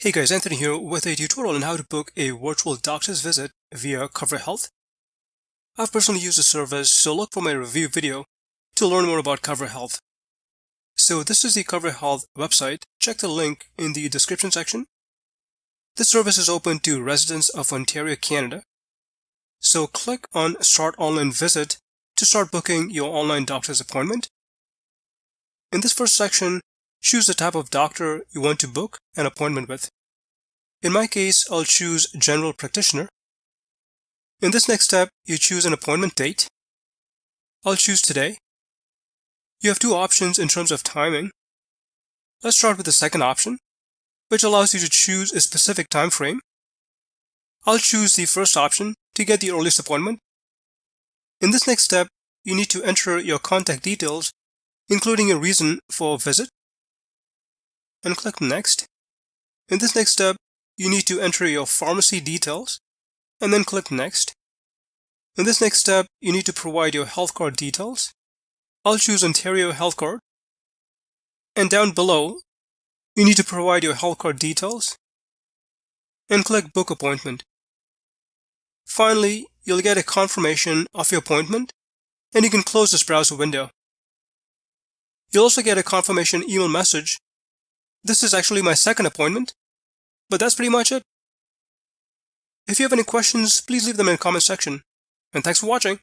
Hey guys, Anthony here with a tutorial on how to book a virtual doctor's visit via Cover Health. I've personally used the service, so look for my review video to learn more about Cover Health. So this is the Cover Health website. Check the link in the description section. This service is open to residents of Ontario, Canada. So click on Start Online Visit to start booking your online doctor's appointment. In this first section, choose the type of doctor you want to book an appointment with. In my case, I'll choose General Practitioner. In this next step, you choose an appointment date. I'll choose today. You have two options in terms of timing. Let's start with the second option, which allows you to choose a specific time frame. I'll choose the first option to get the earliest appointment. In this next step, you need to enter your contact details, including a reason for a visit, and click Next. In this next step, you need to enter your pharmacy details, and then click Next. In this next step, you need to provide your health card details. I'll choose Ontario Health Card. And down below, you need to provide your health card details, and click Book Appointment. Finally, you'll get a confirmation of your appointment, and you can close this browser window. You'll also get a confirmation email message. This is actually my second appointment, but that's pretty much it. If you have any questions, please leave them in the comment section. And thanks for watching.